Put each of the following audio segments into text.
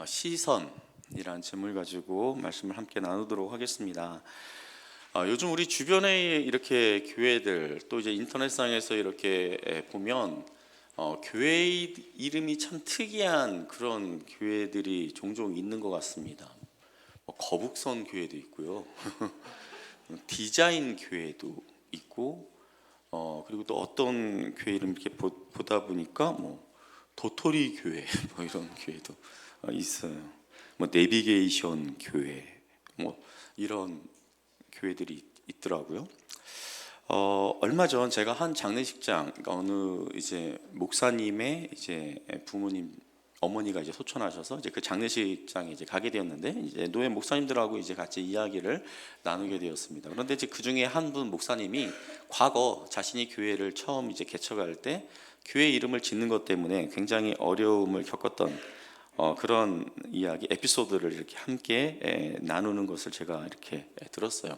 시선이란 제목을 가지고 말씀을 함께 나누도록 하겠습니다. 요즘 우리 주변에 이렇게 교회들 또 이제 인터넷상에서 이렇게 보면 교회 이름이 참 특이한 그런 교회들이 종종 있는 것 같습니다. 거북선 교회도 있고요, 디자인 교회도 있고, 그리고 또 어떤 교회 이름 이렇게 보다 보니까 도토리 교회 이런 교회도 있어요. 내비게이션 교회 이런 교회들이 있더라고요. 얼마 전 제가 한 장례식장, 어느 이제 목사님의 이제 부모님 어머니가 이제 소천하셔서 이제 그 장례식장에 이제 가게 되었는데, 이제 노예 목사님들하고 이제 같이 이야기를 나누게 되었습니다. 그런데 이제 그 중에 한 분 목사님이 과거 자신이 교회를 처음 이제 개척할 때 교회 이름을 짓는 것 때문에 굉장히 어려움을 겪었던 그런 이야기, 에피소드를 이렇게 함께 나누는 것을 제가 이렇게 들었어요.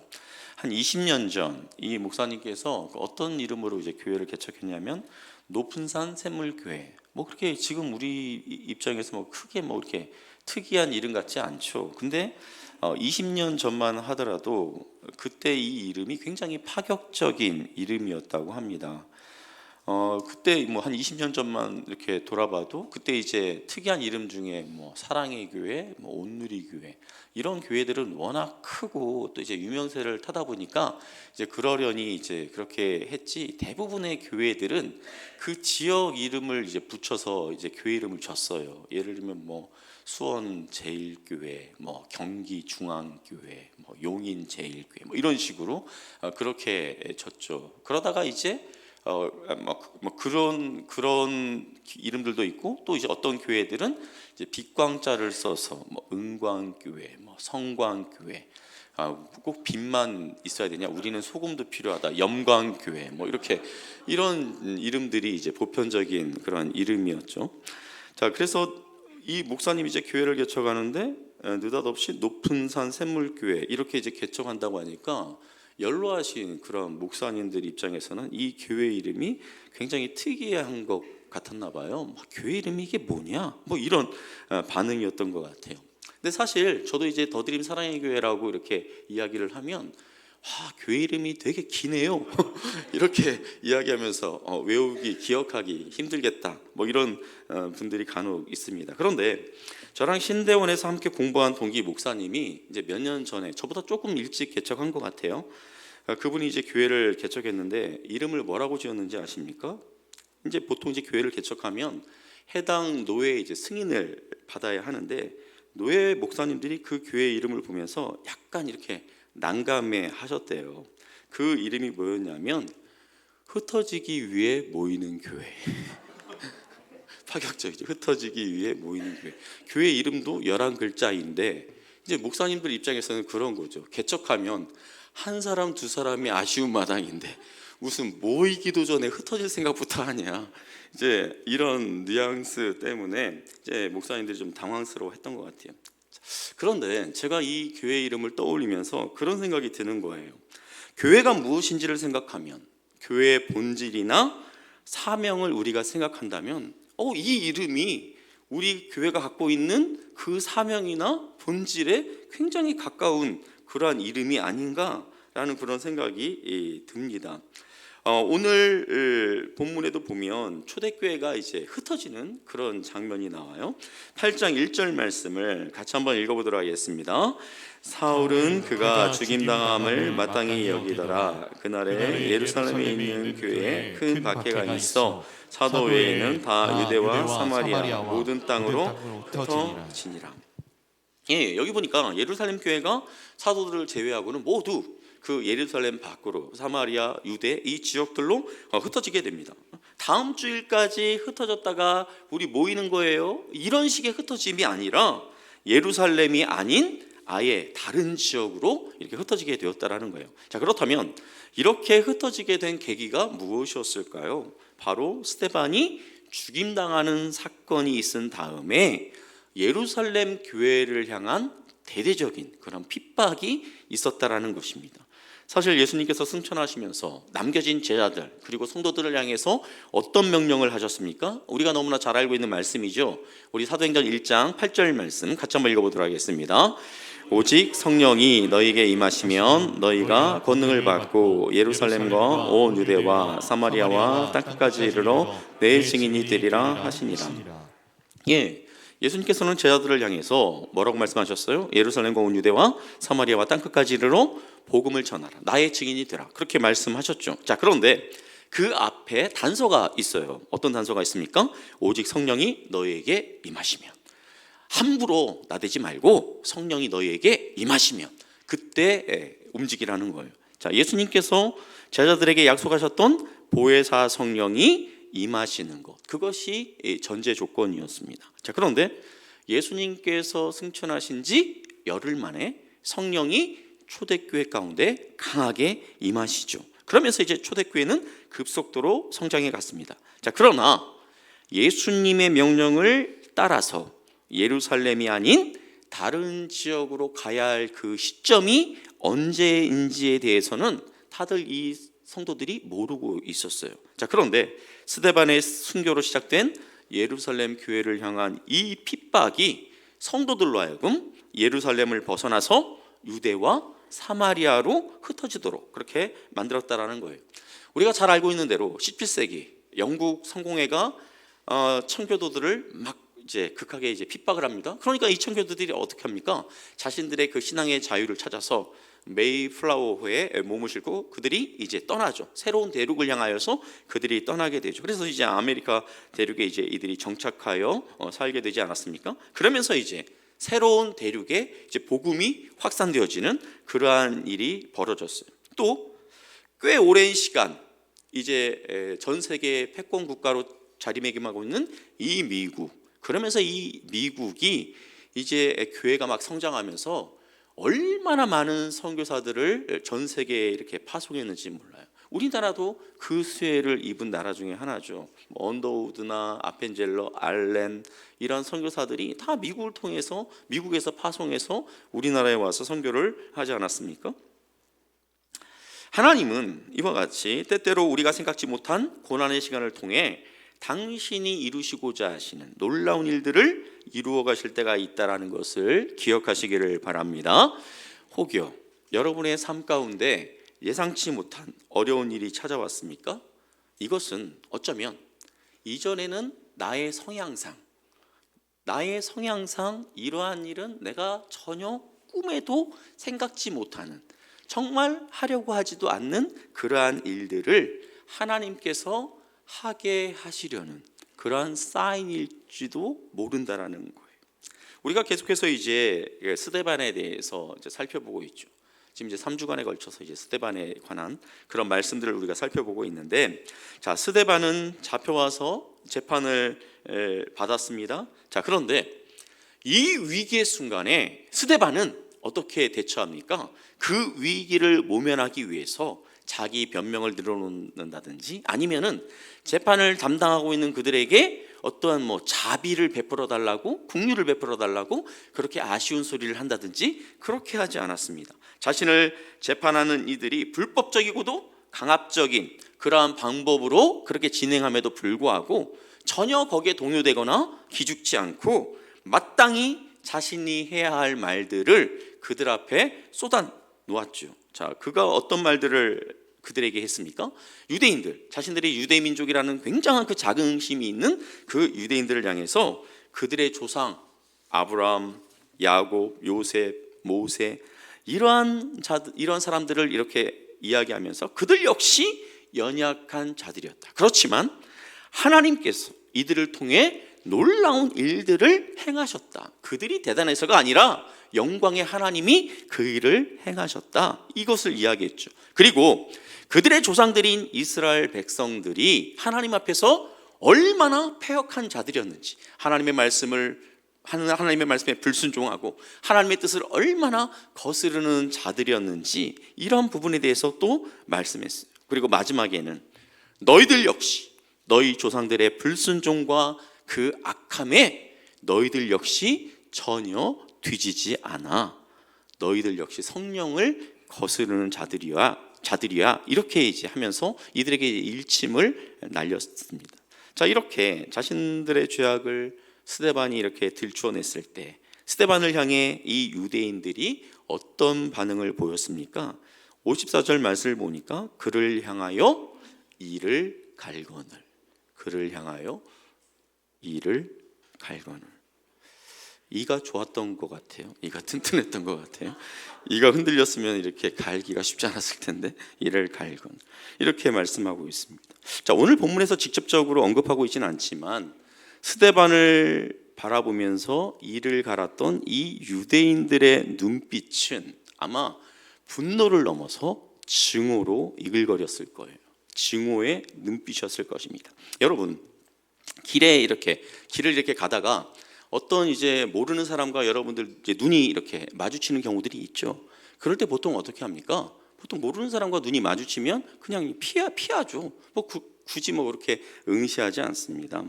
한 20년 전 이 목사님께서 어떤 이름으로 이제 교회를 개척했냐면 높은산 샘물교회. 그렇게 지금 우리 입장에서 크게 이렇게 특이한 이름 같지 않죠. 근데 20년 전만 하더라도 그때 이 이름이 굉장히 파격적인 이름이었다고 합니다. 그때 한 20년 전만 이렇게 돌아봐도 그때 이제 특이한 이름 중에 사랑의 교회, 온누리 교회, 이런 교회들은 워낙 크고 또 이제 유명세를 타다 보니까 이제 그러려니 이제 그렇게 했지, 대부분의 교회들은 그 지역 이름을 이제 붙여서 이제 교회 이름을 줬어요. 예를 들면 수원 제일교회, 경기 중앙교회, 용인 제일교회, 이런 식으로 그렇게 줬죠. 그러다가 이제 그런 이름들도 있고, 또 이제 어떤 교회들은 이제 빛광자를 써서 은광교회, 성광교회, 꼭 빛만 있어야 되냐, 우리는 소금도 필요하다, 염광교회, 이렇게 이런 이름들이 이제 보편적인 그런 이름이었죠. 자, 그래서 이 목사님이 이제 교회를 개척하는데 느닷없이 높은산 샘물교회 이렇게 이제 개척한다고 하니까 연로하신 그런 목사님들 입장에서는 이 교회 이름이 굉장히 특이한 것 같았나 봐요. 교회 이름이 이게 뭐냐? 이런 반응이었던 것 같아요. 근데 사실 저도 이제 더드림 사랑의 교회라고 이렇게 이야기를 하면 교회 이름이 되게 기네요. 이렇게 이야기하면서 외우기, 기억하기 힘들겠다, 이런 분들이 간혹 있습니다. 그런데 저랑 신대원에서 함께 공부한 동기 목사님이 이제 몇 년 전에, 저보다 조금 일찍 개척한 것 같아요. 그분이 이제 교회를 개척했는데 이름을 뭐라고 지었는지 아십니까? 이제 보통 이제 교회를 개척하면 해당 노예 이제 승인을 받아야 하는데, 노예 목사님들이 그 교회 이름을 보면서 약간 이렇게 난감해 하셨대요. 그 이름이 뭐였냐면 흩어지기 위해 모이는 교회. 파격적이죠. 흩어지기 위해 모이는 교회. 교회 이름도 11글자인데 이제 목사님들 입장에서는 그런 거죠. 개척하면 한 사람 두 사람이 아쉬운 마당인데 무슨 모이기도 전에 흩어질 생각부터 하냐, 이제 이런 뉘앙스 때문에 이제 목사님들이 좀 당황스러워했던 것 같아요. 그런데 제가 이 교회 이름을 떠올리면서 그런 생각이 드는 거예요. 교회가 무엇인지를 생각하면, 교회의 본질이나 사명을 우리가 생각한다면 이 이름이 우리 교회가 갖고 있는 그 사명이나 본질에 굉장히 가까운 그러한 이름이 아닌가라는 그런 생각이 듭니다. 오늘 본문에도 보면 초대교회가 이제 흩어지는 그런 장면이 나와요. 8장 1절 말씀을 같이 한번 읽어보도록 하겠습니다. 사울은 그가 죽임당함을 마땅히 여기더라. 그날에 예루살렘에 있는 교회에 큰 박해가 있어 사도 외에는 다 유대와 사마리아 모든 땅으로 흩어지니라. 여기 보니까 예루살렘 교회가 사도들을 제외하고는 모두 그 예루살렘 밖으로 사마리아, 유대 이 지역들로 흩어지게 됩니다. 다음 주일까지 흩어졌다가 우리 모이는 거예요, 이런 식의 흩어짐이 아니라 예루살렘이 아닌 아예 다른 지역으로 이렇게 흩어지게 되었다라는 거예요. 자, 그렇다면 이렇게 흩어지게 된 계기가 무엇이었을까요? 바로 스데반이 죽임당하는 사건이 있은 다음에 예루살렘 교회를 향한 대대적인 그런 핍박이 있었다라는 것입니다. 사실 예수님께서 승천하시면서 남겨진 제자들 그리고 성도들을 향해서 어떤 명령을 하셨습니까? 우리가 너무나 잘 알고 있는 말씀이죠. 우리 사도행전 1장 8절 말씀 같이 한번 읽어보도록 하겠습니다. 오직 성령이 너희에게 임하시면 너희가 권능을 받고 예루살렘과 온 유대와 사마리아와 땅끝까지 이르러 내 증인이 되리라 하시니라. 예수님께서는 제자들을 향해서 뭐라고 말씀하셨어요? 예루살렘과 온 유대와 사마리아와 땅끝까지 이르러 복음을 전하라. 나의 증인이 되라. 그렇게 말씀하셨죠. 자, 그런데 그 앞에 단서가 있어요. 어떤 단서가 있습니까? 오직 성령이 너희에게 임하시면. 함부로 나대지 말고 성령이 너희에게 임하시면 그때 움직이라는 거예요. 자, 예수님께서 제자들에게 약속하셨던 보혜사 성령이 임하시는 것, 그것이 전제 조건이었습니다. 자, 그런데 예수님께서 승천하신 지 열흘 만에 성령이 초대교회 가운데 강하게 임하시죠. 그러면서 이제 초대교회는 급속도로 성장해 갔습니다. 자, 그러나 예수님의 명령을 따라서 예루살렘이 아닌 다른 지역으로 가야 할 그 시점이 언제인지에 대해서는 다들 이 성도들이 모르고 있었어요. 자, 그런데 스데반의 순교로 시작된 예루살렘 교회를 향한 이 핍박이 성도들로 하여금 예루살렘을 벗어나서 유대와 사마리아로 흩어지도록 그렇게 만들었다라는 거예요. 우리가 잘 알고 있는 대로 17세기 영국 성공회가 청교도들을 막 이제 극하게 이제 핍박을 합니다. 그러니까 이 청교도들이 어떻게 합니까? 자신들의 그 신앙의 자유를 찾아서 메이플라워호에 몸을 싣고 그들이 이제 떠나죠. 새로운 대륙을 향하여서 그들이 떠나게 되죠. 그래서 이제 아메리카 대륙에 이제 이들이 정착하여 살게 되지 않았습니까? 그러면서 이제 새로운 대륙에 이제 복음이 확산되어지는 그러한 일이 벌어졌어요. 또 꽤 오랜 시간 이제 전 세계 패권 국가로 자리매김하고 있는 이 미국, 그러면서 이 미국이 이제 교회가 막 성장하면서 얼마나 많은 선교사들을 전 세계에 이렇게 파송했는지 몰라요. 우리나라도 그 수혜를 입은 나라 중에 하나죠. 언더우드나 아펜젤러, 알렌 이런 선교사들이 다 미국을 통해서 미국에서 파송해서 우리나라에 와서 선교를 하지 않았습니까? 하나님은 이와 같이 때때로 우리가 생각지 못한 고난의 시간을 통해 당신이 이루시고자 하시는 놀라운 일들을 이루어 가실 때가 있다는 것을 기억하시기를 바랍니다. 혹여 여러분의 삶 가운데 예상치 못한 어려운 일이 찾아왔습니까? 이것은 어쩌면 이전에는 나의 성향상 이러한 일은 내가 전혀 꿈에도 생각지 못하는, 정말 하려고 하지도 않는 그러한 일들을 하나님께서 하게 하시려는 그러한 사인일지도 모른다라는 거예요. 우리가 계속해서 이제 스데반에 대해서 이제 살펴보고 있죠. 지금 이제 3주간에 걸쳐서 이제 스데반에 관한 그런 말씀들을 우리가 살펴보고 있는데, 자, 스데반은 잡혀와서 재판을 받았습니다. 자, 그런데 이 위기의 순간에 스데반은 어떻게 대처합니까? 그 위기를 모면하기 위해서 자기 변명을 늘어놓는다든지 아니면은 재판을 담당하고 있는 그들에게 어떠한 자비를 베풀어 달라고, 긍휼을 베풀어 달라고 그렇게 아쉬운 소리를 한다든지 그렇게 하지 않았습니다. 자신을 재판하는 이들이 불법적이고도 강압적인 그러한 방법으로 그렇게 진행함에도 불구하고 전혀 거기에 동요되거나 기죽지 않고 마땅히 자신이 해야 할 말들을 그들 앞에 쏟아 놓았죠. 자, 그가 어떤 말들을 그들에게 했습니까? 유대인들, 자신들이 유대 민족이라는 굉장한 그 자긍심이 있는 그 유대인들을 향해서 그들의 조상 아브라함, 야곱, 요셉, 모세 이러한 사람들을 이렇게 이야기하면서 그들 역시 연약한 자들이었다. 그렇지만 하나님께서 이들을 통해 놀라운 일들을 행하셨다. 그들이 대단해서가 아니라 영광의 하나님이 그 일을 행하셨다. 이것을 이야기했죠. 그리고 그들의 조상들인 이스라엘 백성들이 하나님 앞에서 얼마나 패역한 자들이었는지, 하나님의 말씀에 불순종하고 하나님의 뜻을 얼마나 거스르는 자들이었는지 이런 부분에 대해서 또 말씀했어요. 그리고 마지막에는 너희들 역시 너희 조상들의 불순종과 그 악함에 너희들 역시 전혀 뒤지지 않아. 너희들 역시 성령을 거스르는 자들이야 이렇게 이제 하면서 이들에게 일침을 날렸습니다. 자, 이렇게 자신들의 죄악을 스데반이 이렇게 들추어냈을 때 스데반을 향해 이 유대인들이 어떤 반응을 보였습니까? 54절 말씀을 보니까 그를 향하여 이를 갈거늘, 그를 향하여 이를 갈거늘. 이가 좋았던 것 같아요. 이가 튼튼했던 것 같아요. 이가 흔들렸으면 이렇게 갈기가 쉽지 않았을 텐데 이를 갈거늘, 이렇게 말씀하고 있습니다. 자, 오늘 본문에서 직접적으로 언급하고 있지는 않지만 스데반을 바라보면서 이를 갈았던 이 유대인들의 눈빛은 아마 분노를 넘어서 증오로 이글거렸을 거예요. 증오의 눈빛이었을 것입니다. 여러분, 길을 이렇게 가다가 어떤 이제 모르는 사람과 여러분들 이제 눈이 이렇게 마주치는 경우들이 있죠. 그럴 때 보통 어떻게 합니까? 보통 모르는 사람과 눈이 마주치면 그냥 피하죠. 굳이 그렇게 응시하지 않습니다.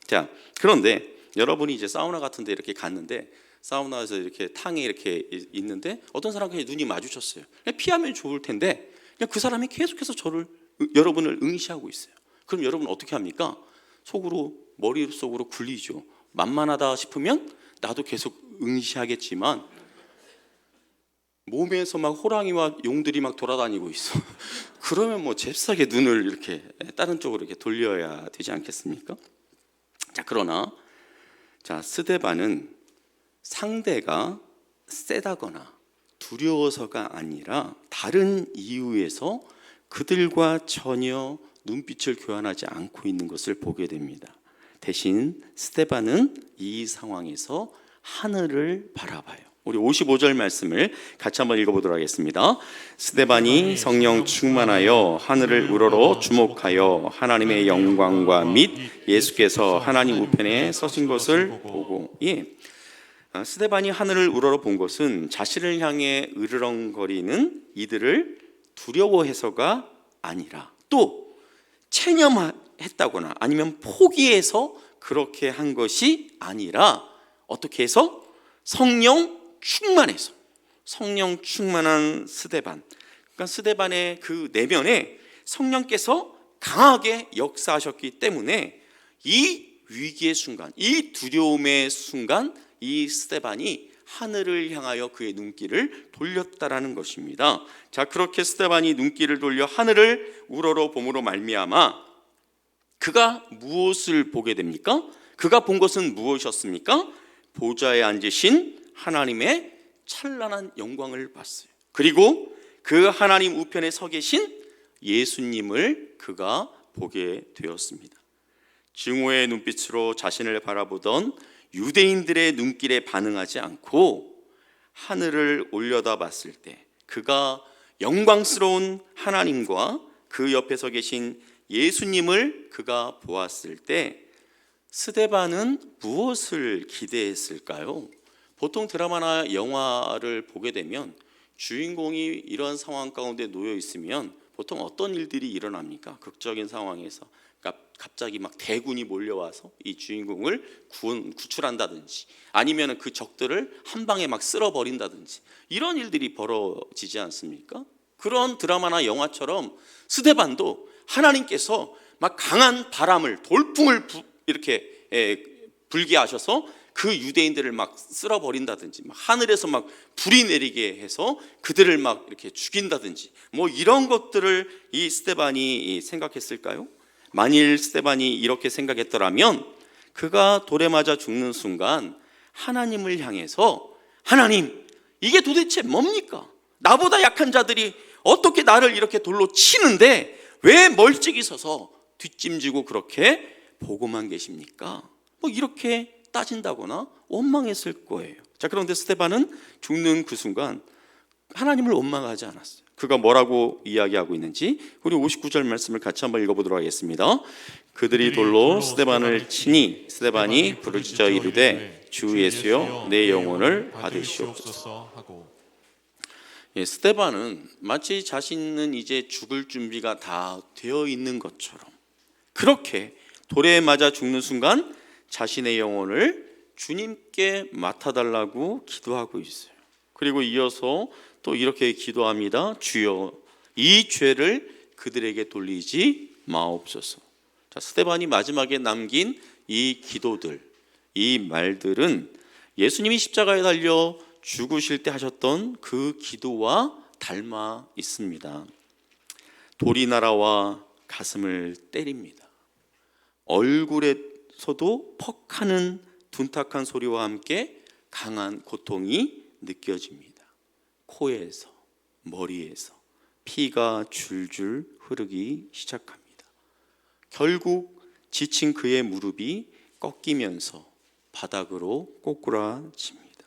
자, 그런데 여러분이 이제 사우나 같은 데 이렇게 갔는데 사우나에서 이렇게 탕에 이렇게 있는데 어떤 사람과 눈이 마주쳤어요. 그냥 피하면 좋을 텐데 그냥 그 사람이 계속해서 여러분을 응시하고 있어요. 그럼 여러분 어떻게 합니까? 머릿속으로 굴리죠. 만만하다 싶으면 나도 계속 응시하겠지만 몸에서 막 호랑이와 용들이 막 돌아다니고 있어. 그러면 잽싸게 눈을 이렇게 다른 쪽으로 이렇게 돌려야 되지 않겠습니까? 자, 그러나 스데반은 상대가 세다거나 두려워서가 아니라 다른 이유에서 그들과 전혀 눈빛을 교환하지 않고 있는 것을 보게 됩니다. 대신 스데반은 이 상황에서 하늘을 바라봐요. 우리 55절 말씀을 같이 한번 읽어보도록 하겠습니다. 스데반이 성령 충만하여 하늘을 우러러 주목하여 하나님의 영광과 및 예수께서 하나님 우편에 서신 것을 보고, 스데반이 하늘을 우러러 본 것은 자신을 향해 으르렁거리는 이들을 두려워해서가 아니라 또 체념했다거나 아니면 포기해서 그렇게 한 것이 아니라 어떻게 해서? 성령 충만한 스데반. 그러니까 스데반의 그 내면에 성령께서 강하게 역사하셨기 때문에 이 위기의 순간, 이 두려움의 순간 이 스데반이 하늘을 향하여 그의 눈길을 돌렸다라는 것입니다. 자, 그렇게 스데반이 눈길을 돌려 하늘을 우러러 봄으로 말미암아 그가 무엇을 보게 됩니까? 그가 본 것은 무엇이었습니까? 보좌에 앉으신 하나님의 찬란한 영광을 봤어요. 그리고 그 하나님 우편에 서 계신 예수님을 그가 보게 되었습니다. 증오의 눈빛으로 자신을 바라보던 유대인들의 눈길에 반응하지 않고 하늘을 올려다 봤을 때 그가 영광스러운 하나님과 그 옆에 서 계신 예수님을 그가 보았을 때 스데반은 무엇을 기대했을까요? 보통 드라마나 영화를 보게 되면 주인공이 이런 상황 가운데 놓여 있으면 보통 어떤 일들이 일어납니까? 극적인 상황에서 갑자기 막 대군이 몰려와서 이 주인공을 구출한다든지 아니면 그 적들을 한 방에 막 쓸어버린다든지 이런 일들이 벌어지지 않습니까? 그런 드라마나 영화처럼 스데반도 하나님께서 막 강한 바람을 돌풍을 이렇게 불게 하셔서 그 유대인들을 막 쓸어버린다든지 막 하늘에서 막 불이 내리게 해서 그들을 막 이렇게 죽인다든지 이런 것들을 이 스데반이 생각했을까요? 만일 스데반이 이렇게 생각했더라면 그가 돌에 맞아 죽는 순간 하나님을 향해서 하나님, 이게 도대체 뭡니까? 나보다 약한 자들이 어떻게 나를 이렇게 돌로 치는데 왜 멀찍이 서서 뒷짐지고 그렇게 보고만 계십니까? 이렇게 따진다거나 원망했을 거예요. 자, 그런데 스데반은 죽는 그 순간 하나님을 원망하지 않았어요. 그가 뭐라고 이야기하고 있는지 우리 59절 말씀을 같이 한번 읽어보도록 하겠습니다. 그들이 돌로 스데반을 치니 스데반이 부르짖어 이르되 주 예수여 내 영혼을 받으시옵소서 하고. 스데반은 마치 자신은 이제 죽을 준비가 다 되어 있는 것처럼 그렇게 돌에 맞아 죽는 순간 자신의 영혼을 주님께 맡아달라고 기도하고 있어요. 그리고 이어서 또 이렇게 기도합니다. 주여, 이 죄를 그들에게 돌리지 마옵소서. 자, 스데반이 마지막에 남긴 이 기도들, 이 말들은 예수님이 십자가에 달려 죽으실 때 하셨던 그 기도와 닮아 있습니다. 돌이 날아와 가슴을 때립니다. 얼굴에서도 퍽 하는 둔탁한 소리와 함께 강한 고통이 느껴집니다. 코에서, 머리에서 피가 줄줄 흐르기 시작합니다. 결국 지친 그의 무릎이 꺾이면서 바닥으로 꼬꾸라집니다.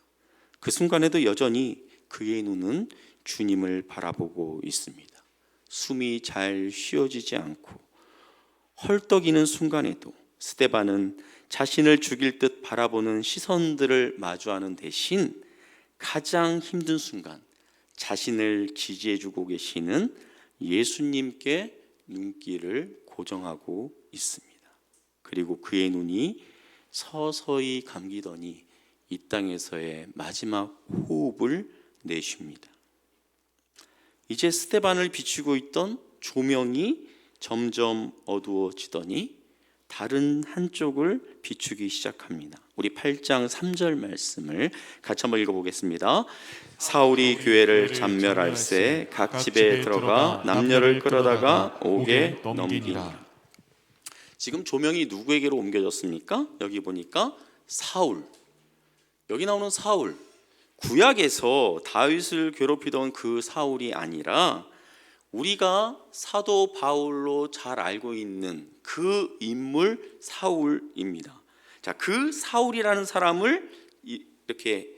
그 순간에도 여전히 그의 눈은 주님을 바라보고 있습니다. 숨이 잘 쉬어지지 않고 헐떡이는 순간에도 스데반은 자신을 죽일 듯 바라보는 시선들을 마주하는 대신 가장 힘든 순간 자신을 지지해주고 계시는 예수님께 눈길을 고정하고 있습니다. 그리고 그의 눈이 서서히 감기더니 이 땅에서의 마지막 호흡을 내쉽니다. 이제 스데반을 비추고 있던 조명이 점점 어두워지더니 다른 한쪽을 비추기 시작합니다. 우리 8장 3절 말씀을 같이 한번 읽어보겠습니다. 사울이 교회를 잔멸할세 각 집에 들어가 남녀를 끌어다가 옥에 넘기니라. 지금 조명이 누구에게로 옮겨졌습니까? 여기 보니까 사울, 여기 나오는 사울, 구약에서 다윗을 괴롭히던 그 사울이 아니라 우리가 사도 바울로 잘 알고 있는 그 인물 사울입니다. 자, 그 사울이라는 사람을 이렇게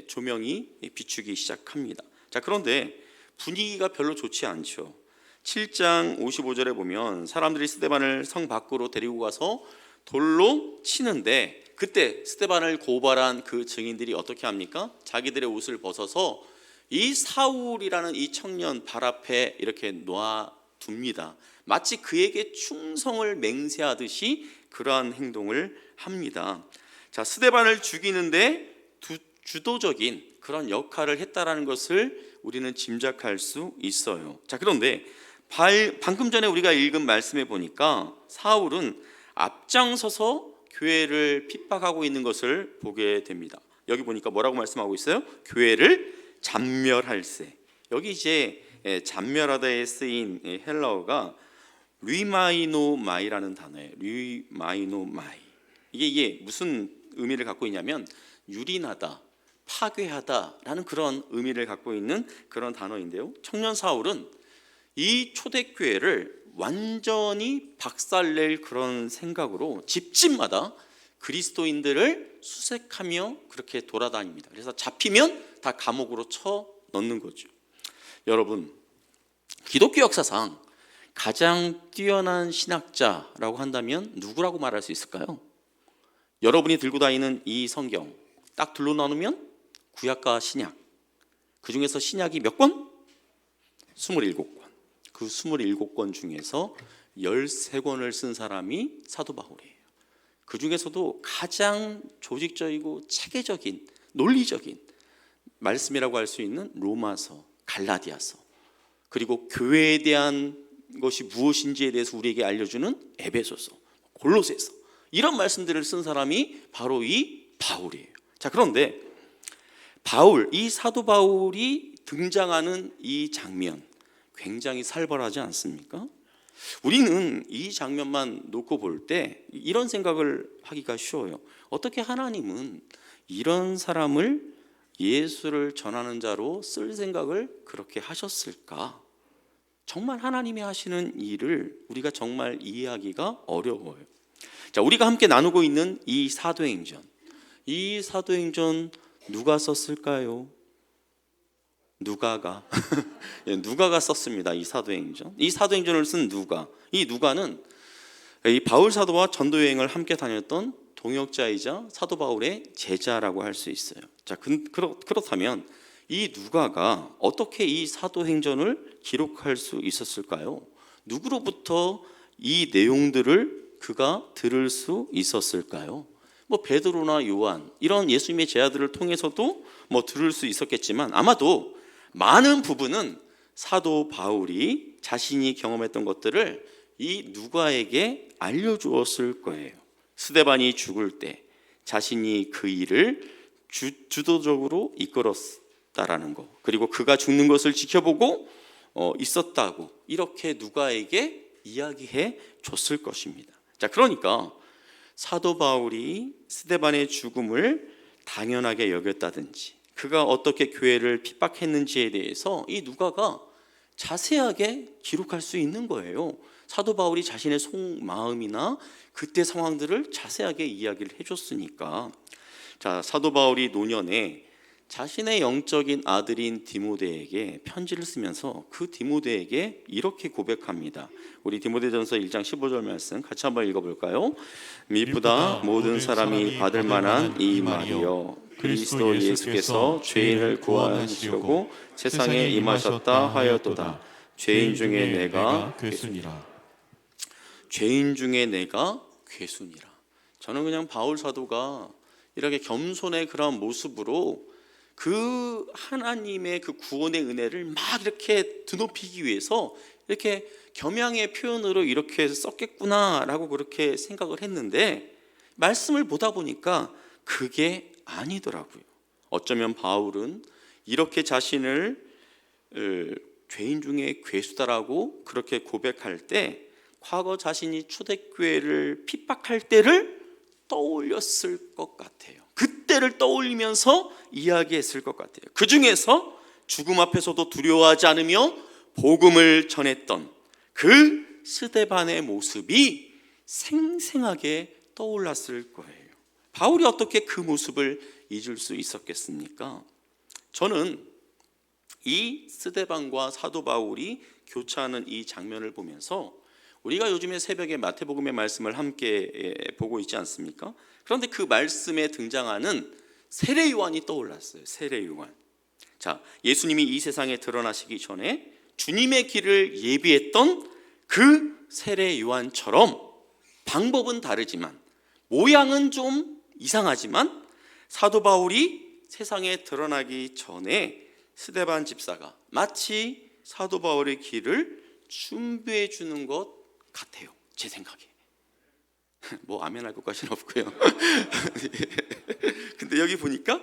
조명이 비추기 시작합니다. 자, 그런데 분위기가 별로 좋지 않죠. 7장 55절에 보면 사람들이 스데반을 성 밖으로 데리고 가서 돌로 치는데 그때 스데반을 고발한 그 증인들이 어떻게 합니까? 자기들의 옷을 벗어서 이 사울이라는 이 청년 발 앞에 이렇게 놓아둡니다. 마치 그에게 충성을 맹세하듯이 그러한 행동을 합니다. 자, 스데반을 죽이는데 주도적인 그런 역할을 했다라는 것을 우리는 짐작할 수 있어요. 자, 그런데 방금 전에 우리가 읽은 말씀에 보니까 사울은 앞장서서 교회를 핍박하고 있는 것을 보게 됩니다. 여기 보니까 뭐라고 말씀하고 있어요? 교회를 잔멸할세. 여기 이제 잔멸하다에 쓰인 헬라어가 리마이노마이라는 단어예요. 리마이노마이. 이게 무슨 의미를 갖고 있냐면 유린하다, 파괴하다라는 그런 의미를 갖고 있는 그런 단어인데요. 청년 사울은 이 초대교회를 완전히 박살낼 그런 생각으로 집집마다 그리스도인들을 수색하며 그렇게 돌아다닙니다. 그래서 잡히면 다 감옥으로 쳐 넣는 거죠. 여러분, 기독교 역사상 가장 뛰어난 신학자라고 한다면 누구라고 말할 수 있을까요? 여러분이 들고 다니는 이 성경 딱 둘로 나누면 구약과 신약, 그 중에서 신약이 몇 권? 27권. 그 27권 중에서 13권을 쓴 사람이 사도 바울이에요. 그 중에서도 가장 조직적이고 체계적인, 논리적인 말씀이라고 할 수 있는 로마서, 갈라디아서, 그리고 교회에 대한 것이 무엇인지에 대해서 우리에게 알려주는 에베소서, 골로새서, 이런 말씀들을 쓴 사람이 바로 이 바울이에요. 자, 그런데 바울, 이 사도 바울이 등장하는 이 장면 굉장히 살벌하지 않습니까? 우리는 이 장면만 놓고 볼 때 이런 생각을 하기가 쉬워요. 어떻게 하나님은 이런 사람을 예수를 전하는 자로 쓸 생각을 그렇게 하셨을까? 정말 하나님이 하시는 일을 우리가 정말 이해하기가 어려워요. 자, 우리가 함께 나누고 있는 이 사도행전, 이 사도행전 누가 썼을까요? 누가가 누가가 썼습니다. 이 사도행전. 이 사도행전을 쓴 누가. 이 누가는 이 바울 사도와 전도 여행을 함께 다녔던 동역자이자 사도 바울의 제자라고 할 수 있어요. 자, 그렇다면 이 누가가 어떻게 이 사도행전을 기록할 수 있었을까요? 누구로부터 이 내용들을 그가 들을 수 있었을까요? 뭐 베드로나 요한 이런 예수님의 제자들을 통해서도 뭐 들을 수 있었겠지만 아마도 많은 부분은 사도 바울이 자신이 경험했던 것들을 이 누가에게 알려주었을 거예요. 스데반이 죽을 때 자신이 그 일을 주도적으로 이끌었다라는 거, 그리고 그가 죽는 것을 지켜보고 있었다고 이렇게 누가에게 이야기해 줬을 것입니다. 자, 그러니까 사도 바울이 스데반의 죽음을 당연하게 여겼다든지 그가 어떻게 교회를 핍박했는지에 대해서 이 누가가 자세하게 기록할 수 있는 거예요. 사도 바울이 자신의 속마음이나 그때 상황들을 자세하게 이야기를 해줬으니까. 자, 사도 바울이 노년에 자신의 영적인 아들인 디모데에게 편지를 쓰면서 그 디모데에게 이렇게 고백합니다. 우리 디모데전서 1장 15절 말씀 같이 한번 읽어볼까요? 미쁘다 모든 사람이 받을 만한 이 말이요 그리스도 예수께서 죄인을 구원하시려고 세상에 임하셨다 하였도다. 죄인 중에 내가 괴순이라. 죄인 중에 내가 괴순이라. 저는 그냥 바울 사도가 이렇게 겸손의 그런 모습으로 그 하나님의 그 구원의 은혜를 막 이렇게 드높이기 위해서 이렇게 겸양의 표현으로 이렇게 썼겠구나라고 그렇게 생각을 했는데 말씀을 보다 보니까 그게 아니더라고요. 어쩌면 바울은 이렇게 자신을 죄인 중에 괴수다라고 그렇게 고백할 때 과거 자신이 초대교회를 핍박할 때를 떠올렸을 것 같아요. 그때를 떠올리면서 이야기했을 것 같아요. 그 중에서 죽음 앞에서도 두려워하지 않으며 복음을 전했던 그 스데반의 모습이 생생하게 떠올랐을 거예요. 바울이 어떻게 그 모습을 잊을 수 있었겠습니까? 저는 이 스데반과 사도 바울이 교차하는 이 장면을 보면서 우리가 요즘에 새벽에 마태복음의 말씀을 함께 보고 있지 않습니까? 그런데 그 말씀에 등장하는 세례 요한이 떠올랐어요. 세례 요한. 자, 예수님이 이 세상에 드러나시기 전에 주님의 길을 예비했던 그 세례 요한처럼 방법은 다르지만 모양은 좀 이상하지만 사도 바울이 세상에 드러나기 전에 스데반 집사가 마치 사도 바울의 길을 준비해 주는 것 같아요. 제 생각에. 뭐 아멘 할 것까지는 없고요. 근데 여기 보니까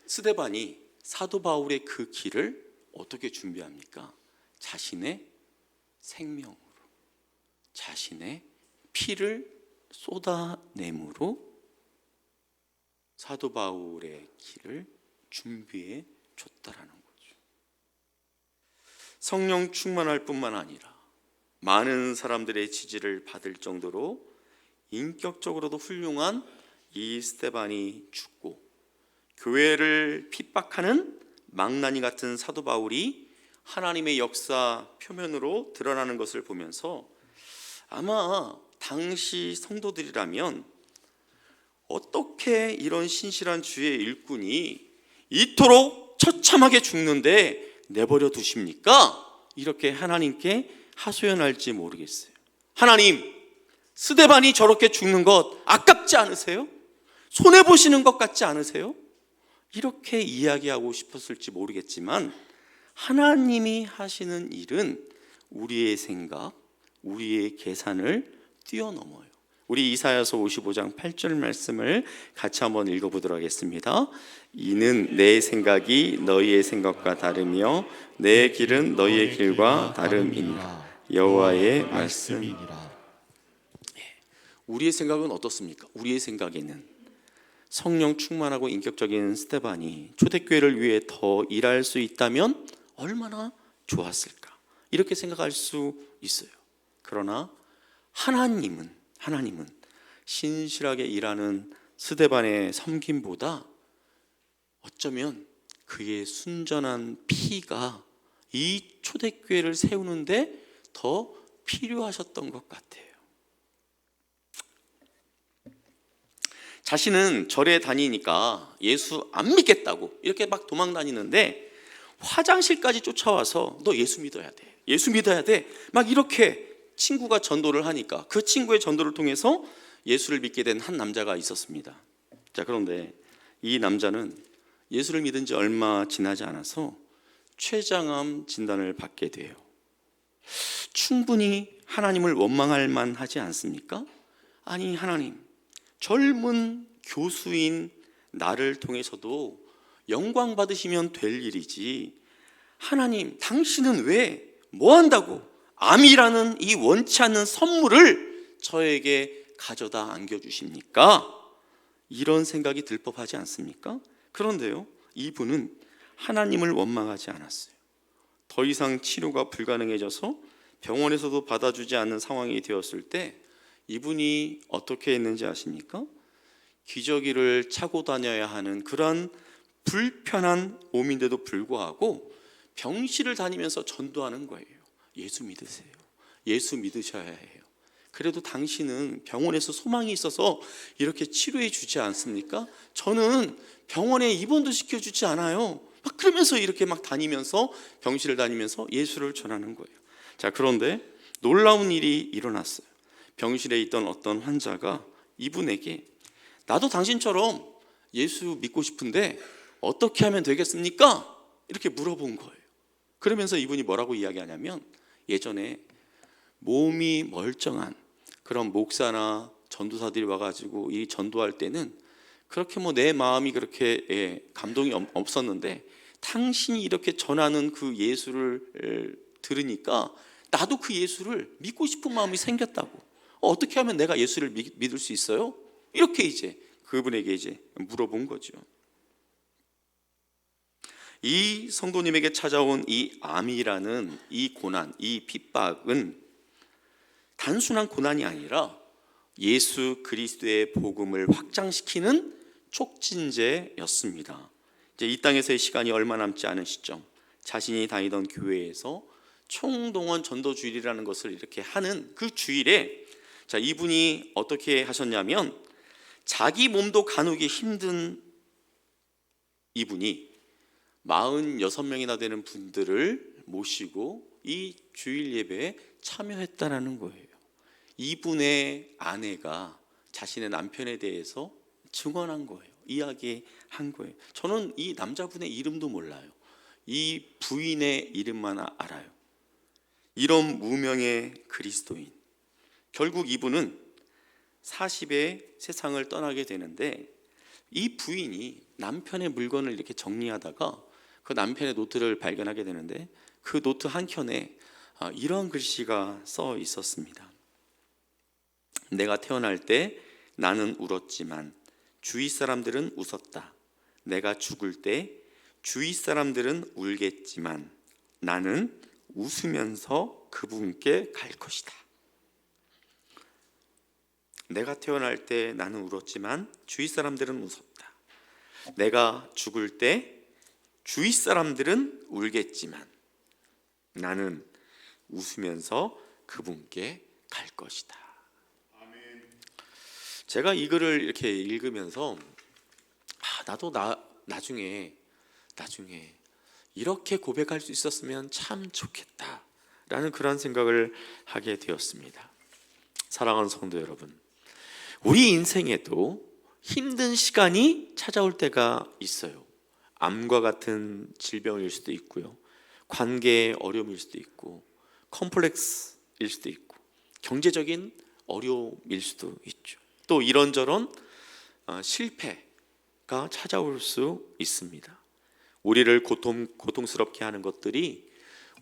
스데반이 사도 바울의 그 길을 어떻게 준비합니까? 자신의 생명으로, 자신의 피를 쏟아내므로 사도 바울의 길을 준비해 줬다라는 거죠. 성령 충만할 뿐만 아니라 많은 사람들의 지지를 받을 정도로 인격적으로도 훌륭한 이 스데반이 죽고 교회를 핍박하는 망나니 같은 사도 바울이 하나님의 역사 표면으로 드러나는 것을 보면서 아마 당시 성도들이라면 어떻게 이런 신실한 주의 일꾼이 이토록 처참하게 죽는데 내버려 두십니까? 이렇게 하나님께 하소연할지 모르겠어요. 하나님, 스데반이 저렇게 죽는 것 아깝지 않으세요? 손해보시는 것 같지 않으세요? 이렇게 이야기하고 싶었을지 모르겠지만 하나님이 하시는 일은 우리의 생각, 우리의 계산을 뛰어넘어요. 우리 이사야서 55장 8절 말씀을 같이 한번 읽어보도록 하겠습니다. 이는 내 생각이 너희의 생각과 다르며 내 길은 너희의 길과 다름이니라. 여호와의 말씀이니라. 우리의 생각은 어떻습니까? 우리의 생각에는 성령 충만하고 인격적인 스데반이 초대교회를 위해 더 일할 수 있다면 얼마나 좋았을까? 이렇게 생각할 수 있어요. 그러나 하나님은 신실하게 일하는 스데반의 섬김보다 어쩌면 그의 순전한 피가 이 초대교회를 세우는데 더 필요하셨던 것 같아요. 자신은 절에 다니니까 예수 안 믿겠다고 이렇게 막 도망 다니는데 화장실까지 쫓아와서 너 예수 믿어야 돼, 예수 믿어야 돼 막 이렇게 친구가 전도를 하니까 그 친구의 전도를 통해서 예수를 믿게 된 한 남자가 있었습니다. 자, 그런데 이 남자는 예수를 믿은 지 얼마 지나지 않아서 췌장암 진단을 받게 돼요. 충분히 하나님을 원망할 만하지 않습니까? 아니, 하나님, 젊은 교수인 나를 통해서도 영광 받으시면 될 일이지, 하나님, 당신은 왜 뭐 한다고 암이라는 이 원치 않는 선물을 저에게 가져다 안겨주십니까? 이런 생각이 들 법하지 않습니까? 그런데요, 이분은 하나님을 원망하지 않았어요. 더 이상 치료가 불가능해져서 병원에서도 받아주지 않는 상황이 되었을 때 이분이 어떻게 했는지 아십니까? 기저귀를 차고 다녀야 하는 그런 불편한 몸인데도 불구하고 병실을 다니면서 전도하는 거예요. 예수 믿으세요. 예수 믿으셔야 해요. 그래도 당신은 병원에서 소망이 있어서 이렇게 치료해 주지 않습니까? 저는 병원에 입원도 시켜주지 않아요. 막 그러면서 이렇게 막 다니면서 병실을 다니면서 예수를 전하는 거예요. 자, 그런데 놀라운 일이 일어났어요. 병실에 있던 어떤 환자가 이분에게 나도 당신처럼 예수 믿고 싶은데 어떻게 하면 되겠습니까? 이렇게 물어본 거예요. 그러면서 이분이 뭐라고 이야기하냐면 예전에 몸이 멀쩡한 그런 목사나 전도사들이 와가지고 이 전도할 때는 그렇게 뭐 내 마음이 그렇게 감동이 없었는데 당신이 이렇게 전하는 그 예수를 들으니까 나도 그 예수를 믿고 싶은 마음이 생겼다고. 어떻게 하면 내가 예수를 믿을 수 있어요? 이렇게 이제 그분에게 이제 물어본 거죠. 이 성도님에게 찾아온 이 암이라는 이 고난, 이 핍박은 단순한 고난이 아니라 예수 그리스도의 복음을 확장시키는 촉진제였습니다. 이제 이 땅에서의 시간이 얼마 남지 않은 시점, 자신이 다니던 교회에서 총동원 전도 주일이라는 것을 이렇게 하는 그 주일에 자, 이분이 어떻게 하셨냐면 자기 몸도 가누기 힘든 이분이 46명이나 되는 분들을 모시고 이 주일 예배에 참여했다라는 거예요. 이분의 아내가 자신의 남편에 대해서 증언한 거예요. 이야기한 거예요. 저는 이 남자분의 이름도 몰라요. 이 부인의 이름만 알아요. 이런 무명의 그리스도인. 결국 이분은 40에 세상을 떠나게 되는데 이 부인이 남편의 물건을 이렇게 정리하다가 그 남편의 노트를 발견하게 되는데 그 노트 한 켠에 이런 글씨가 써 있었습니다. 내가 태어날 때 나는 울었지만 주위 사람들은 웃었다. 내가 죽을 때 주위 사람들은 울겠지만 나는 웃으면서 그분께 갈 것이다. 내가 태어날 때 나는 울었지만 주위 사람들은 웃었다. 내가 죽을 때 주위 사람들은 울겠지만 나는 웃으면서 그분께 갈 것이다. 제가 이 글을 이렇게 읽으면서 나도 나중에 이렇게 고백할 수 있었으면 참 좋겠다라는 그런 생각을 하게 되었습니다. 사랑하는 성도 여러분, 우리 인생에도 힘든 시간이 찾아올 때가 있어요. 암과 같은 질병일 수도 있고요, 관계의 어려움일 수도 있고, 컴플렉스일 수도 있고, 경제적인 어려움일 수도 있죠. 또 이런저런 실패가 찾아올 수 있습니다. 우리를 고통스럽게 하는 것들이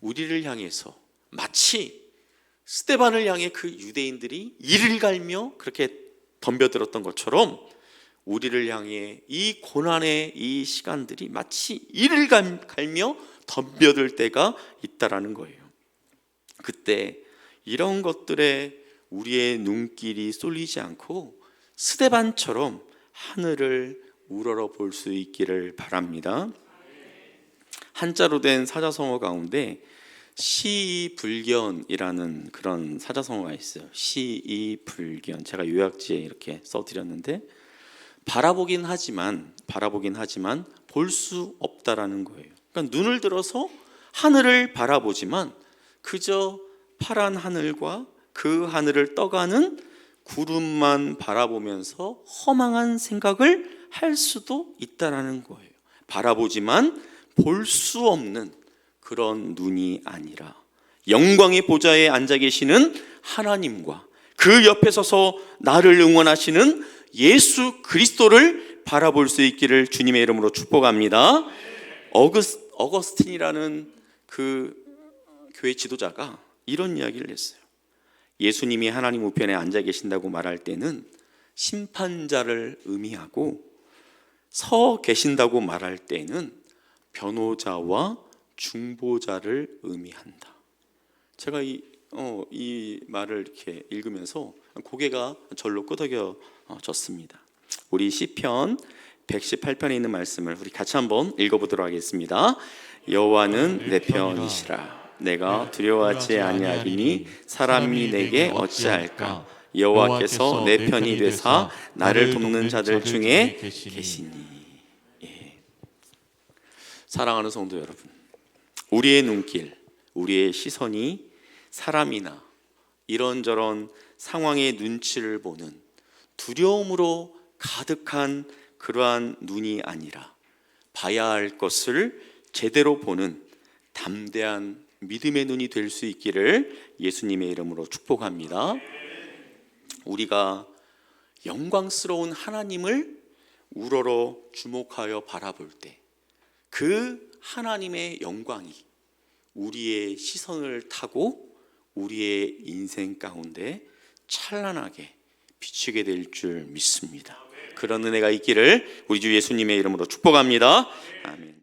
우리를 향해서 마치 스데반을 향해 그 유대인들이 이를 갈며 그렇게 덤벼들었던 것처럼 우리를 향해 이 고난의 이 시간들이 마치 이를 갈며 덤벼들 때가 있다라는 거예요. 그때 이런 것들에 우리의 눈길이 쏠리지 않고 스데반처럼 하늘을 우러러 볼 수 있기를 바랍니다. 한자로 된 사자성어 가운데 시이불견이라는 그런 사자성어가 있어요. 시이불견. 제가 요약지에 이렇게 써드렸는데 바라보긴 하지만 볼 수 없다라는 거예요. 그러니까 눈을 들어서 하늘을 바라보지만 그저 파란 하늘과 그 하늘을 떠가는 구름만 바라보면서 허망한 생각을 할 수도 있다라는 거예요. 바라보지만 볼 수 없는 그런 눈이 아니라 영광의 보좌에 앉아 계시는 하나님과 그 옆에 서서 나를 응원하시는 예수 그리스도를 바라볼 수 있기를 주님의 이름으로 축복합니다. 어거스틴이라는 그 교회 지도자가 이런 이야기를 했어요. 예수님이 하나님 우편에 앉아 계신다고 말할 때는 심판자를 의미하고, 서 계신다고 말할 때는 변호자와 중보자를 의미한다. 제가 이 말을 이렇게 읽으면서 고개가 절로 끄덕여졌습니다. 우리 시편 118편에 있는 말씀을 우리 같이 한번 읽어보도록 하겠습니다. 여호와는 내 편이시라. 내가 두려워하지 아니하리니 사람이 내게 어찌할까. 여호와께서 내 편이 되사 나를 돕는 자들 중에 계시니. 사랑하는 성도 여러분, 우리의 눈길, 우리의 시선이 사람이나 이런저런 상황의 눈치를 보는 두려움으로 가득한 그러한 눈이 아니라 봐야 할 것을 제대로 보는 담대한 믿음의 눈이 될 수 있기를 예수님의 이름으로 축복합니다. 우리가 영광스러운 하나님을 우러러 주목하여 바라볼 때 그 하나님의 영광이 우리의 시선을 타고 우리의 인생 가운데 찬란하게 비추게 될 줄 믿습니다. 그런 은혜가 있기를 우리 주 예수님의 이름으로 축복합니다. 아멘.